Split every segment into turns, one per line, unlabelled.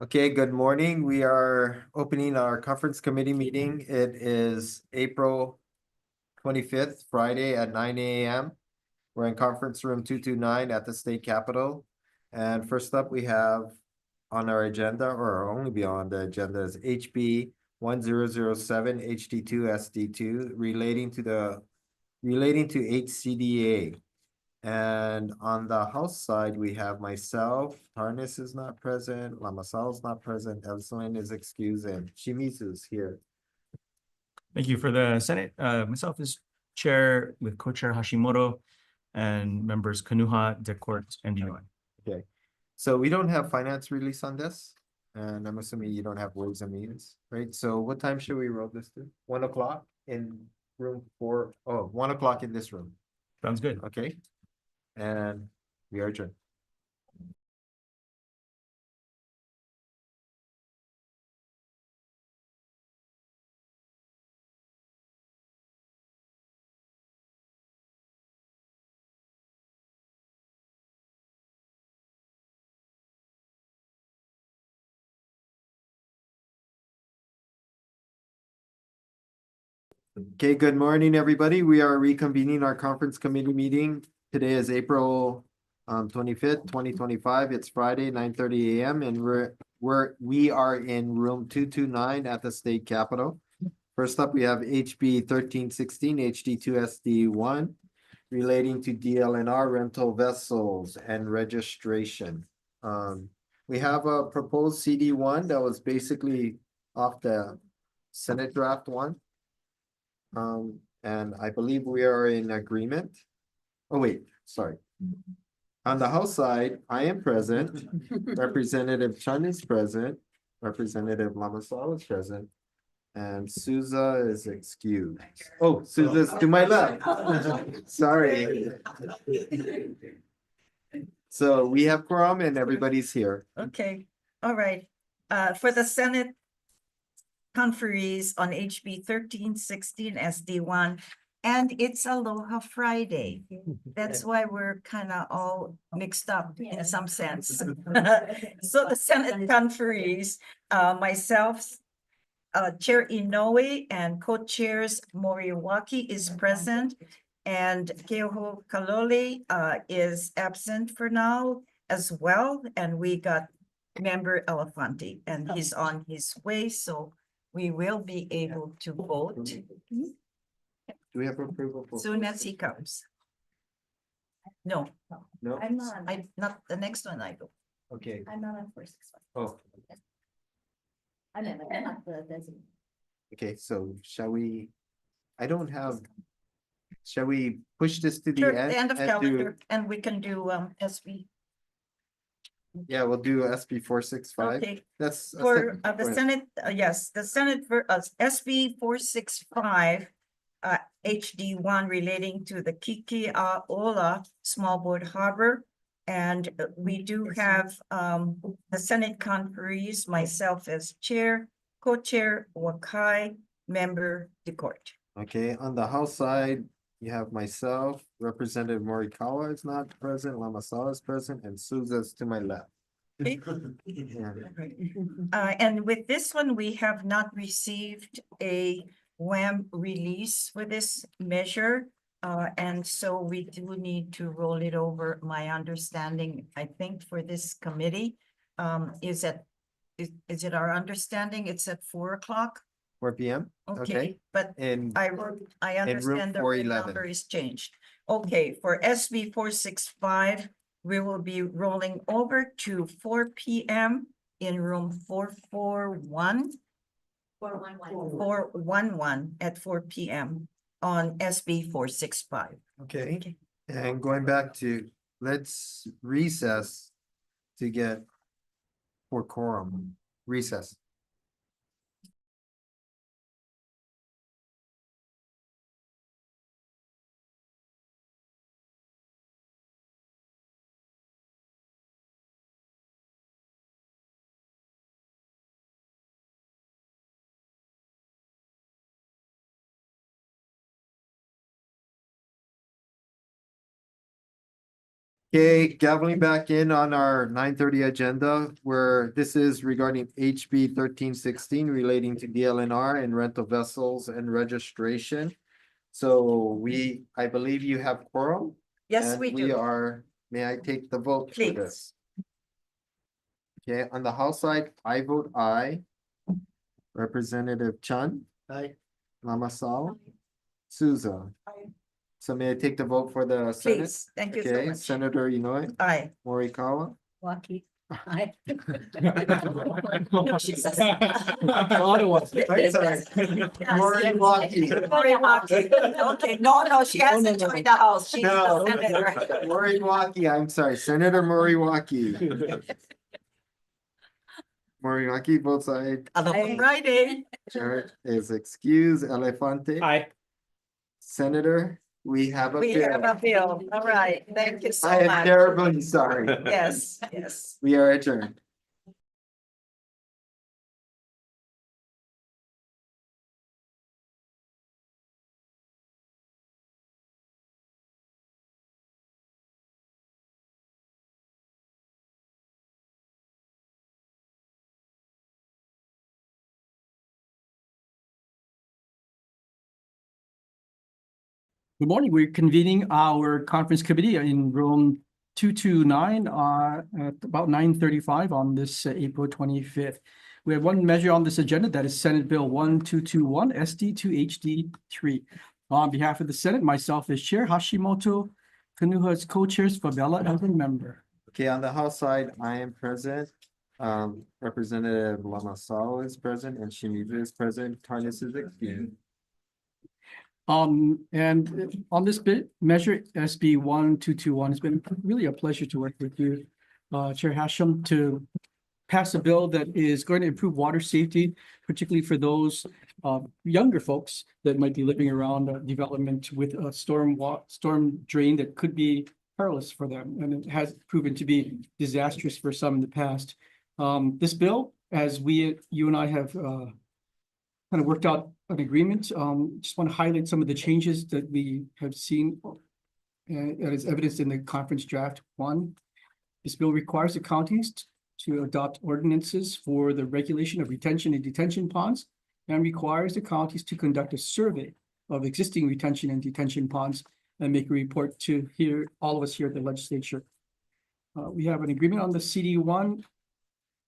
Okay, good morning. We are opening our conference committee meeting. It is April 25th, Friday at 9 AM. We're in conference room 229 at the state capitol. And first up, we have on our agenda, or only be on the agenda, is HB 1007 HD2 SD2 relating to HCDA. And on the House side, we have myself, Tarnis is not present, Lamasal is not present, Elsalin is excused, and Shimizu's here.
Thank you. For the Senate, myself as chair with co-chair Hashimoto and members Kanuha, Decourt, and Dinoy.
Okay, so we don't have finance release on this, and I'm assuming you don't have Ways and Means, right? So what time should we roll this to? 1 o'clock in room 4, 1 o'clock in this room,
Sounds good.
okay? And we are adjourned. Okay, good morning, everybody. We are reconvening our conference committee meeting. Today is April 25th, 2025. It's Friday, 9:30 AM, and we are in room 229 at the state capitol. First up, we have HB 1316 HD2 SD1 relating to DLNR rental vessels and registration. We have a proposed CD1 that was basically off the Senate draft one. And I believe we are in agreement. Oh, wait, sorry. On the House side, I am present. Representative Chun is present. Representative Lamasal is present. And Souza is excused. Oh, Souza's to my left. Sorry. So we have quorum and everybody's here.
Okay, all right. For the Senate conferees on HB 1316 SD1, and it's Aloha Friday. That's why we're kind of all mixed up in some sense. So the Senate conferees, myself, Chair Inoue and co-chairs Moriwaki is present, and Keoho Kalole is absent for now as well, and we got member Elefante, and he's on his way, so we will be able to vote
Do we have approval? For
soon as he comes. No,
No?
I'm not,
not the next one I go.
Okay.
I'm not on 465.
Oh,
I'm not the designee.
okay, so shall we? I don't have. Shall we push this to the
Sure,
end?
the end of
and do-
calendar, and we can do SB.
Yeah, we'll do SB 465.
Okay,
That's. a
for
second-
the
go ahead.
Senate, yes, the Senate for SB 465. HD1 relating to the Kiki'aola Small Boat Harbor. And we do have the Senate conferees, myself as chair, co-chair Wakai, member DeCourt.
Okay, on the House side, you have myself, Representative Morikawa is not present, Lamasala is present, and Souza's to my left.
Okay.
Yeah.
And with this one, we have not received a WAM release for this measure. And so we do need to roll it over. My understanding, I think, for this committee, is it our understanding it's at 4 o'clock?
4 PM, okay,
But
and
I
room
understand the
411.
number is changed. Okay, for SB 465, we will be rolling over to 4 PM in room 441. 411 at 4 PM on SB 465.
okay, and going back to, let's recess to get for quorum, recess. Okay, gaveling back in on our 9:30 agenda, where this is regarding HB 1316 relating to DLNR and rental vessels and registration. So I believe you have quorum.
Yes,
and
we do.
May I take the vote for
Please.
this? Okay, on the House side, I vote aye. Representative Chun. Aye. Lamasal. Souza.
Aye.
So may I take the vote for the Senate?
Please, thank you so
Okay,
much.
Senator Inouye,
Aye.
Morikawa.
Waukee. Aye.
Moriwaki. Okay, no, she hasn't joined the house. She's
No.
the senator.
Moriwaki, I'm sorry, Senator Moriwaki. Moriwaki votes aye.
On Friday.
Jared is excused. Elefante.
Aye.
Senator, we have a
We have
bill.
a bill. All right, thank you so
I am
much.
terribly sorry.
Yes, yes.
We are adjourned.
Good morning. We're convening our conference committee in room 229 at about 9:35 on this April 25th. We have one measure on this agenda, that is Senate Bill 1221 SD 2 HD 3. On behalf of the Senate, myself as chair, Hashimoto, Kanuha's co-chairs, Favela as a member.
Okay, on the House side, I am present. Representative Lamasal is present and Shimizu is present. Tarnis is excused.
And on this bit, measure SB 1221, it's been really a pleasure to work with you, Chair Hashem, to pass a bill that is going to improve water safety, particularly for those younger folks that might be living around development with a storm drain that could be perilous for them, and it has proven to be disastrous for some in the past. This bill, as you and I have kind of worked out an agreement, just want to highlight some of the changes that we have seen that is evidenced in the conference draft 1. This bill requires the counties to adopt ordinances for the regulation of retention and detention ponds, and requires the counties to conduct a survey of existing retention and detention ponds and make a report to all of us here at the legislature. We have an agreement on the CD1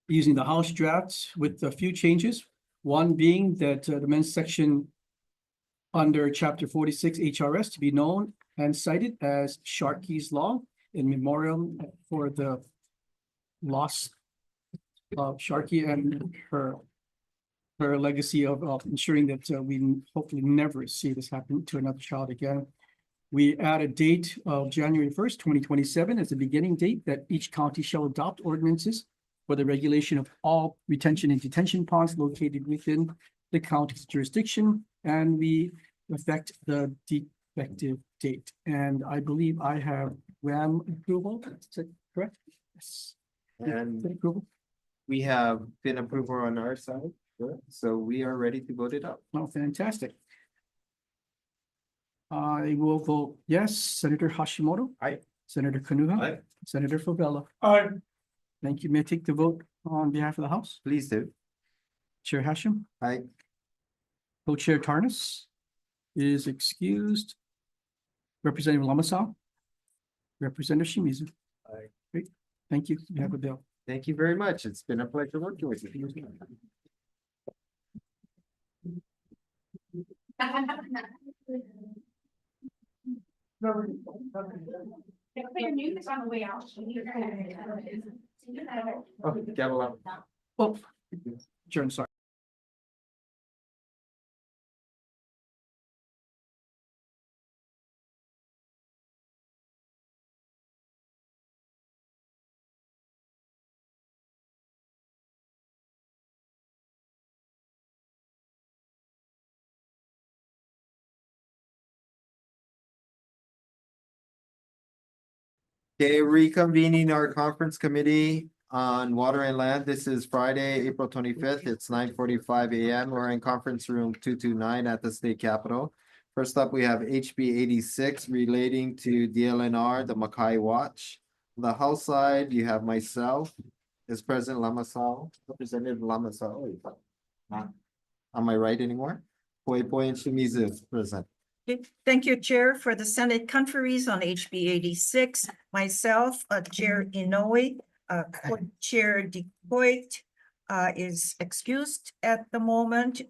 using the House drafts with a few changes. One being that the men's section under Chapter 46 HRS to be known and cited as Sharkey's Law in memoriam for the loss of Sharkey and her legacy of ensuring that we hopefully never see this happen to another child again. We add a date of January 1st, 2027 as the beginning date that each county shall adopt ordinances for the regulation of all retention and detention ponds located within the county's jurisdiction, and we affect the effective date. And I believe I have WAM approval. Is that correct? Yes.
And
Approval.
we have been approval on our side, so we are ready to vote it up.
Oh, fantastic. I will vote yes. Senator Hashimoto.
Aye.
Senator Kanuha.
Aye.
Senator Favela.
Aye.
Thank you. May I take the vote on behalf of the House?
Please do.
Chair Hashem.
Aye.
Co-chair Tarnas is excused. Representative Lamasal. Representative Shimizu.
Aye.
Great. Thank you. You have a bill.
Thank you very much. It's been a pleasure working with you.
Your music's on the way out.
Oh, gavel up.
Oh, Sharon, sorry.
Okay, reconvening our conference committee on water and land. This is Friday, April 25th. It's 9:45 AM. We're in conference room 229 at the state capitol. First up, we have HB 86 relating to DLNR, the Mackay Watch. the House side, you have myself, is President Lamasao, Representative Lamasao. Not on my right anymore. Poi and Shimizu is present.
Okay, thank you, Chair, for the Senate conferees on HB 86. Myself, Chair Inoue, Chair DeCoit is excused at the moment.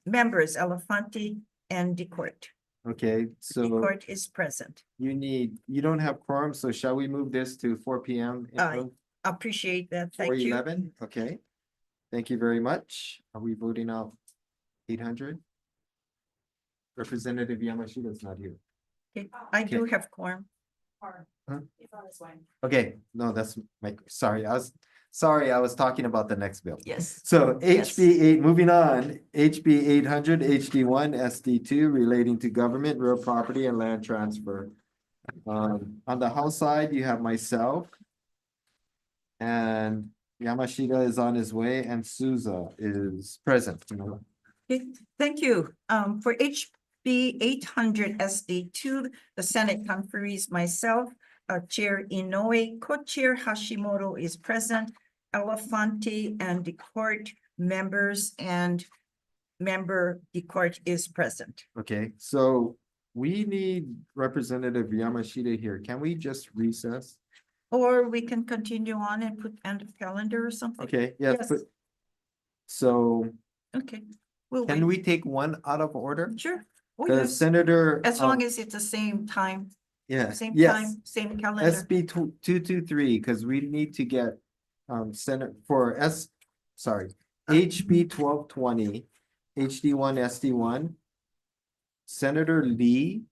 Members Elefante and DeCoit.
Okay, so
DeCoit is present.
you don't have quorum, so shall we move this to 4 p.m. in room
Appreciate that. Thank you.
411? Okay. Thank you very much. Are we voting out 800? Representative Yamashita is not here.
Okay, I do have quorum.
Huh? Okay, no, that's my, sorry, I was talking about the next bill.
Yes.
So
Yes.
HB 8, moving on, HB 800, HD1, SD2 relating to government, real property and land transfer. On the House side, you have myself. And Yamashita is on his way and Souza is present.
Okay, thank you. For HB 800 SD2, the Senate conferees, myself, Chair Inoue, Co-Chair Hashimoto is present, Elefante and DeCourt members and Member DeCourt is present.
Okay, so we need Representative Yamashita here. Can we just recess?
Or we can continue on and put end of calendar or something.
Okay, yes,
Yes.
but. So
Okay. We'll
can
wait.
we take one out of order?
Sure. Oh,
The
yes.
Senator.
As long as it's the same time,
Yeah,
same
yes,
time, same calendar.
SB 223, because we need to get Senate for HB 1220, HD1, SD1. Senator Lee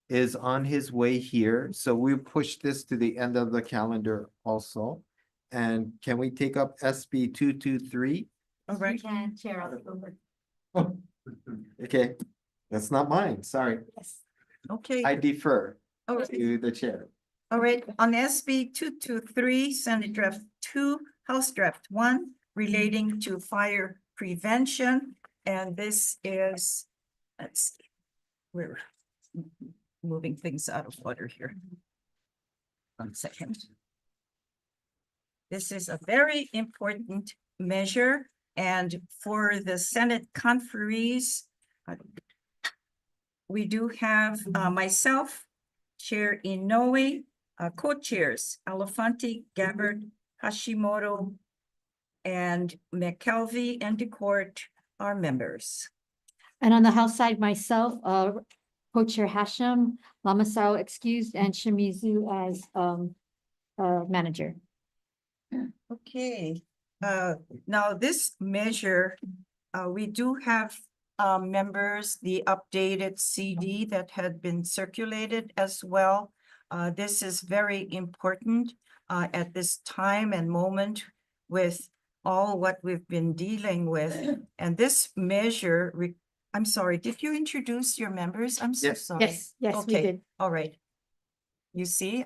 is on his way here, so we push this to the end of the calendar also. And can we take up SB 223?
All right.
Can chair of the board.
Oh, okay, that's not mine, sorry.
Yes.
Okay.
I defer
All right.
to the chair.
All right, on SB 223, Senate Draft 2, House Draft 1, relating to fire prevention. And this is, let's see, we're moving things out of order here. 1 second. This is a very important measure, and for the Senate conferees, we do have myself, Chair Inoue, co-chairs, Elefante, Gabbard, Hashimoto, and McKelvey and DeCourt are members.
And on the House side, myself, Co-Chair Hashem, Lamasao excused, and Shimizu as manager.
Okay, now this measure, we do have members, the updated CD that had been circulated as well. This is very important at this time and moment with all what we've been dealing with. And this measure, I'm sorry, did you introduce your members? I'm so
Yes.
sorry.
Yes, we
Okay.
did.
All right. You see,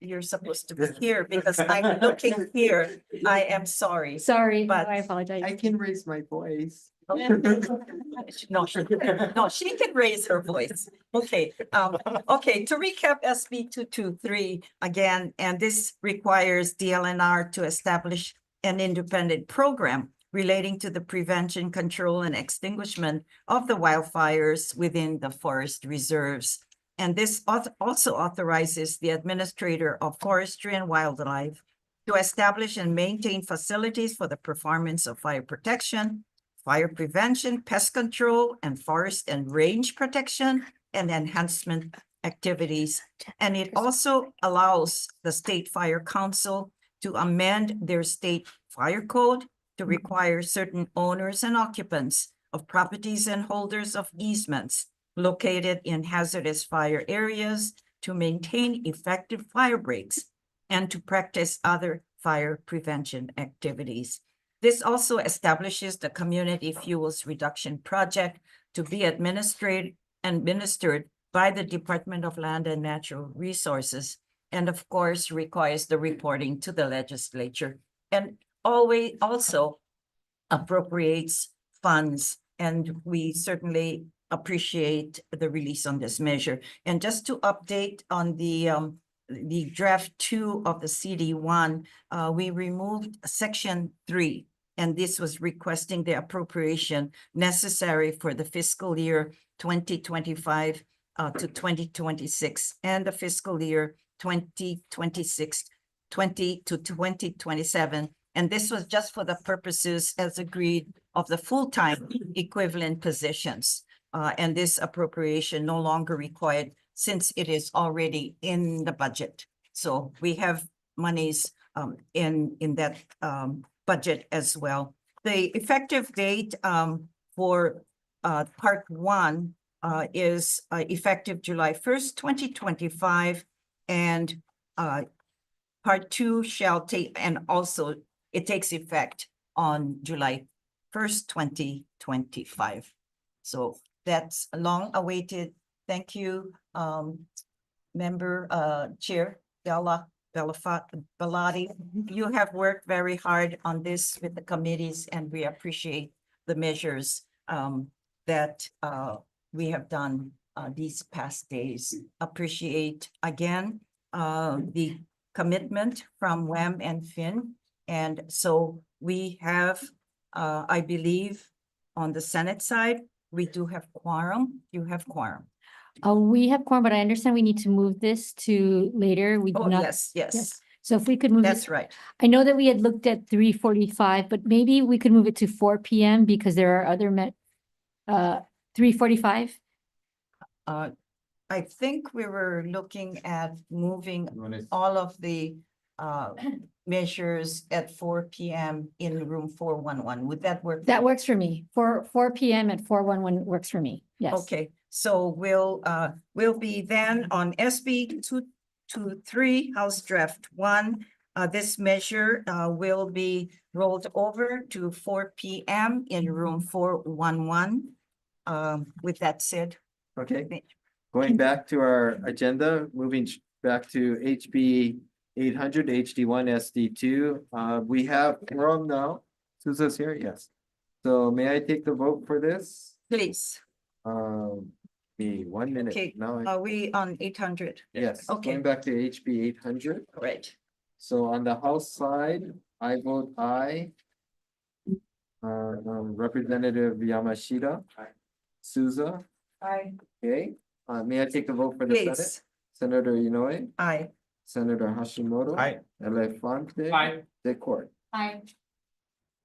you're supposed to be here because I'm looking here. I am sorry.
Sorry,
But-
I apologize.
I can raise my voice.
No, she can raise her voice. Okay, okay, to recap SB 223 again, and this requires DLNR to establish an independent program relating to the prevention, control, and extinguishment of the wildfires within the forest reserves. And this also authorizes the Administrator of Forestry and Wildlife to establish and maintain facilities for the performance of fire protection, fire prevention, pest control, and forest and range protection and enhancement activities. And it also allows the State Fire Council to amend their state fire code to require certain owners and occupants of properties and holders of easements located in hazardous fire areas to maintain effective fire breaks and to practice other fire prevention activities. This also establishes the Community Fuels Reduction Project to be administered by the Department of Land and Natural Resources, and of course requires the reporting to the legislature, and also appropriates funds. And we certainly appreciate the release on this measure. And just to update on the draft 2 of the CD1, we removed section 3. And this was requesting the appropriation necessary for the fiscal year 2025 to 2026 and the fiscal year 2026, 20 to 2027. And this was just for the purposes as agreed of the full-time equivalent positions. And this appropriation no longer required since it is already in the budget. So we have monies in that budget as well. The effective date for part 1 is effective July 1st, 2025, and part 2 shall take, and also it takes effect on July 1st, 2025. So that's long awaited. Thank you, member Chair Bellotti. You have worked very hard on this with the committees, and we appreciate the measures that we have done these past days. Appreciate again the commitment from WAM and Finn. And so we have, I believe, on the Senate side, we do have quorum. You have quorum.
We have quorum, but I understand we need to move this to later. We do
Oh,
not.
yes.
So if we could move
That's
this,
right.
I know that we had looked at 3:45, but maybe we could move it to 4 PM because there are other 3:45.
I think we were looking at moving all of the measures at 4 PM in room 411. Would that work?
That works for me. 4 PM at 411 works for me. Yes.
Okay, so we'll be then on SB 223 House Draft 1. This measure will be rolled over to 4 PM in room 411. With that said.
Okay, going back to our agenda, moving back to HB 800, HD1, SD2. We have quorum now. Souza's here, yes. So may I take the vote for this?
Please,
Me, 1 minute.
okay,
Now,
are we on 800?
yes,
Okay.
going back to HB 800.
Right.
So on the House side, I vote aye. Representative Yamashita. Souza,
Aye.
okay. May I take the vote for the Senate?
Please,
Senator Inoue,
aye.
Senator Hashimoto.
Aye.
Elefante.
Aye.
Decort.
Aye.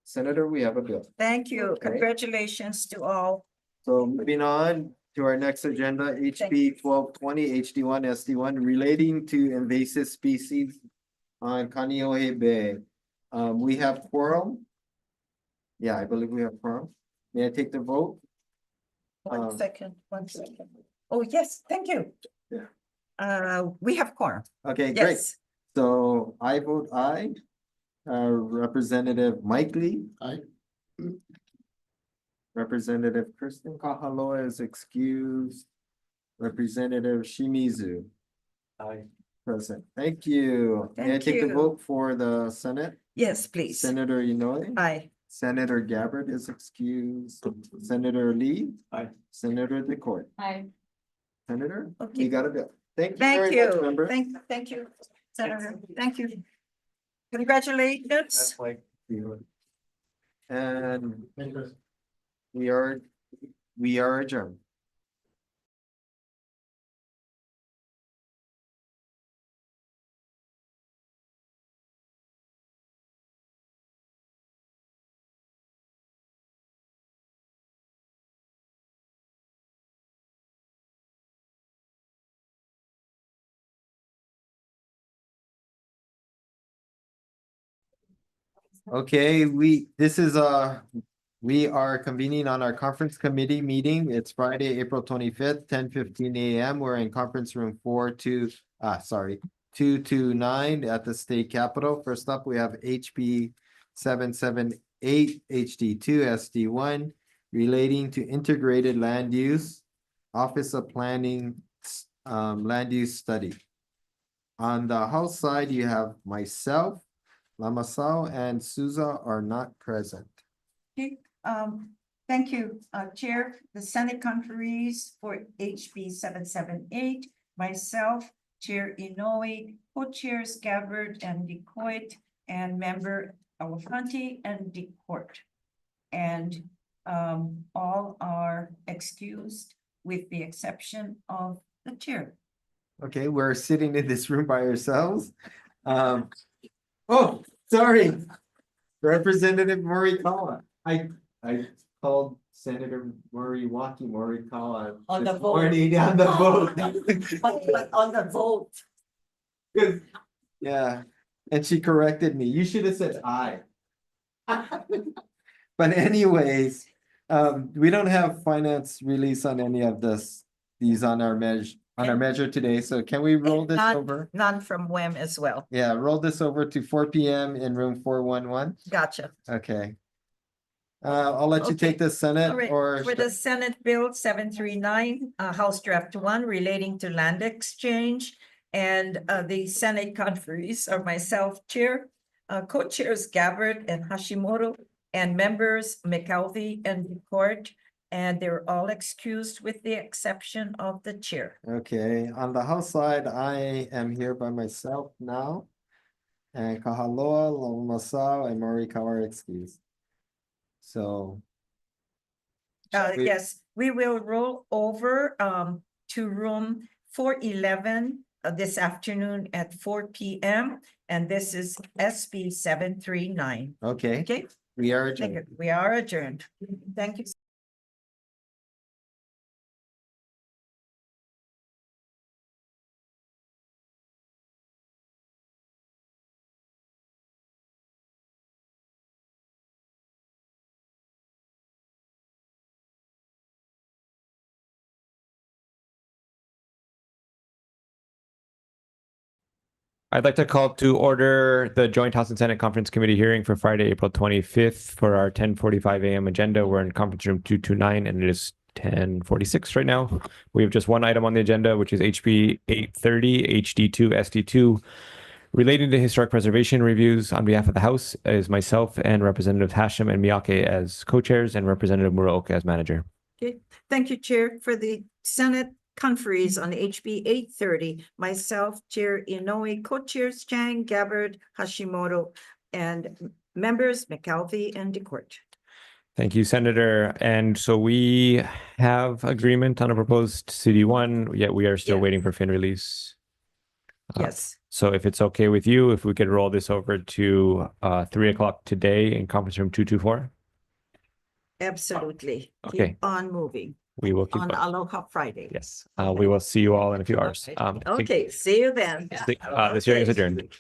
Senator, we have a bill.
Thank you.
Okay.
Congratulations to all.
So moving on to our next agenda, HB 1220, HD1, SD1, relating to invasive species on Kaneohe Bay. We have quorum. Yeah, I believe we have quorum. May I take the vote?
1 second, 1 second. Oh, yes, thank you.
Yeah.
We have quorum.
Okay, great.
Yes.
So I vote aye. Representative Mike Lee.
Aye.
Representative Kristen Kahaloa is excused. Representative Shimizu.
Aye.
Present. Thank you. May I
Thank
take the
you.
vote for the Senate?
Yes, please.
Senator Inoue.
Aye.
Senator Gabbard is excused. Senator Lee.
Aye.
Senator Decort.
Aye.
Senator,
Okay.
you got a bill. Thank you
Thank
very much,
you.
member.
Thank you, Senator. Thank you. Congratulations.
And we are adjourned. Okay, we are convening on our conference committee meeting. It's Friday, April 25th, 10:15 AM. We're in conference room 229 at the state capitol. First up, we have HB 778 HD2 SD1 relating to integrated land use, Office of Planning, land use study. On the House side, you have myself, Lamasao and Souza are not present.
Okay, Thank you, Chair. The Senate conferees for HB 778, myself, Chair Inoue, co-chairs Gabbard and DeCoit, and member Elefante and DeCourt. And all are excused with the exception of the chair.
Okay, we're sitting in this room by ourselves. Oh, sorry. Representative Morikawa. I called Senator Morikawa.
On the
this
vote.
morning on the vote.
But on the vote.
Yeah, and she corrected me. You should have said aye. But anyways, we don't have finance release on any of these on our measure today, so can we roll this
None-
over?
None from WEM as well.
Yeah, roll this over to 4 p.m. in room 411.
Gotcha.
Okay. I'll let you take
Okay.
the Senate
All right,
or
for the Senate Bill 739, House Draft 1 relating to land exchange. And the Senate conferees are myself, Chair, co-chairs Gabbard and Hashimoto, and members McAuliffe and DeCourt, and they're all excused with the exception of the chair.
Okay, on the House side, I am here by myself now. And Kahaloa, Lomasao, and Morikawa are excused. So. we-
Yes, we will roll over to room 411 this afternoon at 4 p.m. And this is SB 739.
Okay,
Okay,
we are
thank
adjourned.
you. We are adjourned. Thank you.
I'd like to call to order the Joint House and Senate Conference Committee hearing for Friday, April 25th for our 10:45 a.m. agenda. We're in conference room 229 and it is 10:46 right now. We have just one item on the agenda, which is HB 830 HD2 SD2 relating to historic preservation reviews. On behalf of the House is myself and Representative Hashem and Miyake as co-chairs and Representative Muraoka as manager.
Okay, thank you, Chair. For the Senate conferees on HB 830, myself, Chair Inoue, co-chairs Chang, Gabbard, Hashimoto, and members McAuliffe and DeCourt.
Thank you, Senator. And so we have agreement on a proposed CD1, yet we are still
Yeah.
waiting for fin release.
Yes,
So if it's okay with you, if we could roll this over to 3 o'clock today in conference room 224,
absolutely.
Okay.
Keep on moving
we will keep
on
going.
Aloha Friday.
Yes, we will see you all in a few hours.
Okay, see you then.
This hearing is adjourned.